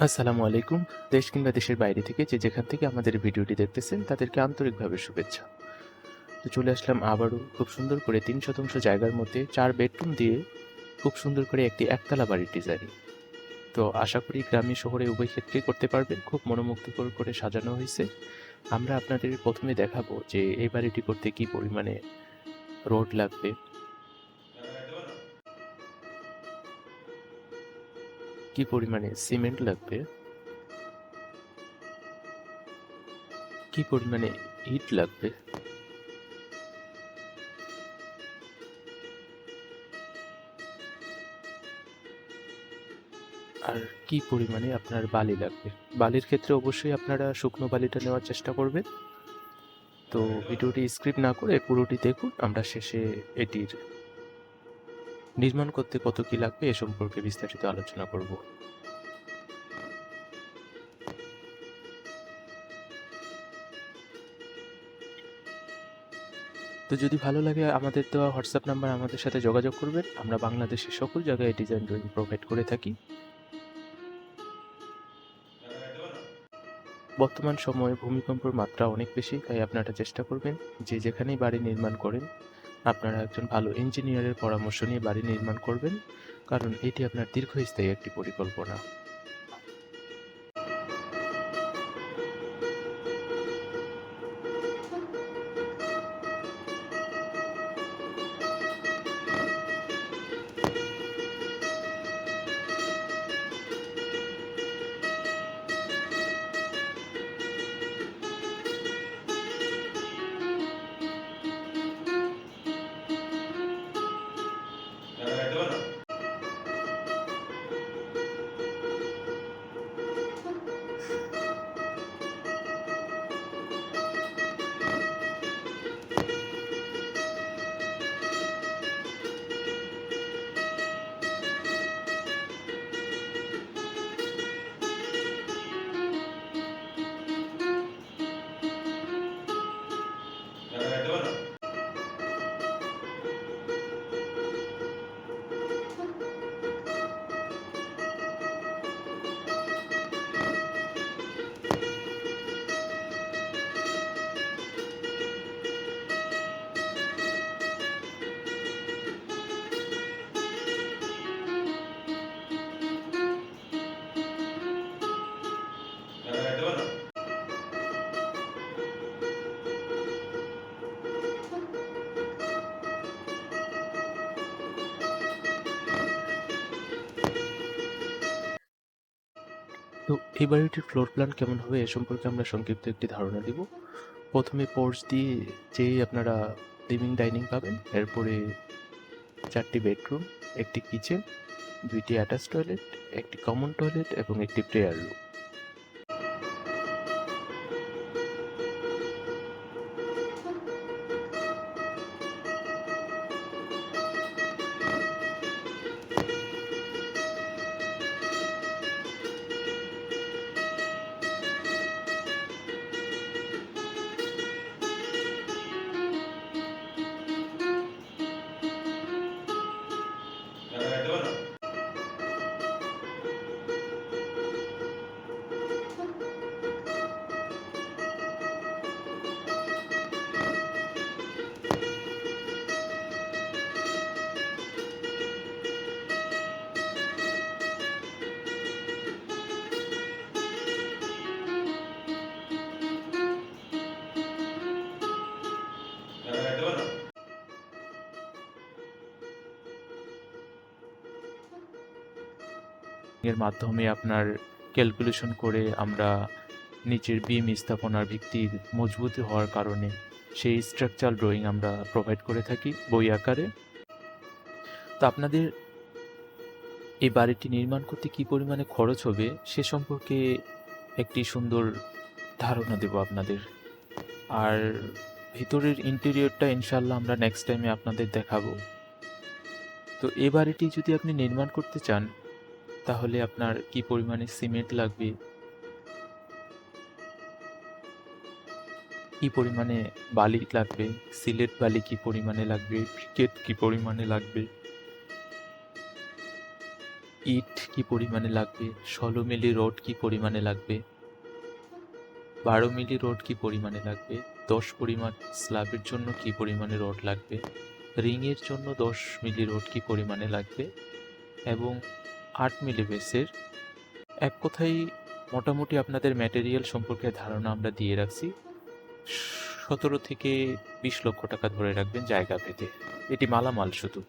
আসসালামু আলাইকুম। দেশ কিংবা দেশের বাইরে থেকে যে যেখান থেকে আমাদের ভিডিওটি দেখতেছেন তাদেরকে আন্তরিকভাবে শুভেচ্ছা। তো চলে আসলাম আবারও খুব সুন্দর করে ৩ শতাংশ জায়গার মধ্যে ৪ বেডরুম দিয়ে খুব সুন্দর করে একটি একতলা বাড়ির ডিজাইন। তো আশা করি গ্রামে শহরে উভয় ক্ষেত্রেই করতে পারবেন। খুব মনোমুগ্ধকর করে সাজানো হয়েছে। আমরা আপনাদের ১ম এ দেখাবো যে এই বাড়িটি করতে কি পরিমাণে রড লাগবে, কি পরিমাণে সিমেন্ট লাগবে, কি পরিমাণে ইট লাগবে, আর কি পরিমাণে আপনার বালি লাগবে। বালির ক্ষেত্রে অবশ্যই আপনারা শুকনো বালিটা নেওয়ার চেষ্টা করবেন। তো ভিডিওটি স্কিপ না করে পুরোটি দেখুন। আমরা শেষে এটির নির্মাণ করতে কত কি লাগবে এ সম্পর্কে বিস্তারিত আলোচনা করব। তো যদি ভালো লাগে আমাদের দেওয়া হোয়াটসঅ্যাপ নাম্বার আমাদের সাথে যোগাযোগ করবেন। আমরা বাংলাদেশের সকল জায়গায় ডিজাইন ড্রয়িং প্রোভাইড করে থাকি। বর্তমান সময়ে ভূমিকম্পের মাত্রা অনেক বেশি, তাই আপনারা চেষ্টা করবেন যে যেখানেই বাড়ি নির্মাণ করেন আপনারা একজন ভালো ইঞ্জিনিয়ারের পরামর্শ নিয়ে বাড়ি নির্মাণ করবেন, কারণ এটি আপনার দীর্ঘস্থায়ী একটি পরিকল্পনা। তো এই বাড়িটির ফ্লোর প্ল্যান কেমন হবে এ সম্পর্কে আমরা সংক্ষিপ্ত একটি ধারণা দিব। প্রথমে পোর্চ দিয়ে যেই আপনারা লিভিং ডাইনিং পাবেন, এরপরে 4টি বেডরুম, একটি কিচেন, 2টি অ্যাটাচ টয়লেট, একটি কমন টয়লেট এবং একটি প্রেয়ার রুম। এর মাধ্যমে আপনার ক্যালকুলেশন করে আমরা নিচের বিম স্থাপনার ভিত্তির মজবুতি হওয়ার কারণে সেই স্ট্রাকচারাল ড্রয়িং আমরা প্রোভাইড করে থাকি বই আকারে। তো আপনাদের এই বাড়িটি নির্মাণ করতে কি পরিমাণে খরচ হবে সে সম্পর্কে একটি সুন্দর ধারণা দেব আপনাদের। আর ভিতরের ইন্টেরিয়রটা ইনশাল্লাহ আমরা নেক্সট টাইমে আপনাদের দেখাবো। তো এই বাড়িটি যদি আপনি নির্মাণ করতে চান তাহলে আপনার কি পরিমাণে সিমেন্ট লাগবে, কি পরিমাণে বালি লাগবে, সিলেট বালি কি পরিমাণে লাগবে, ব্রিকেট কি পরিমাণে লাগবে, ইট কি পরিমাণে লাগবে, ১৬ মিলি রড কি পরিমাণে লাগবে, ১২ মিলি রড কি পরিমাণে লাগবে, ১০ পরিমাণ স্ল্যাবের জন্য কি পরিমাণে রড লাগবে, রিংয়ের জন্য ১০ মিলি রড কি পরিমাণে লাগবে এবং ৮ মিলি বেসের, এক কথায় মোটামুটি আপনাদের ম্যাটেরিয়াল সম্পর্কে ধারণা আমরা দিয়ে রাখছি। ১৭ থেকে ২০ লক্ষ টাকা ধরে রাখবেন জায়গা ভেদে। এটি মালামাল শুধু।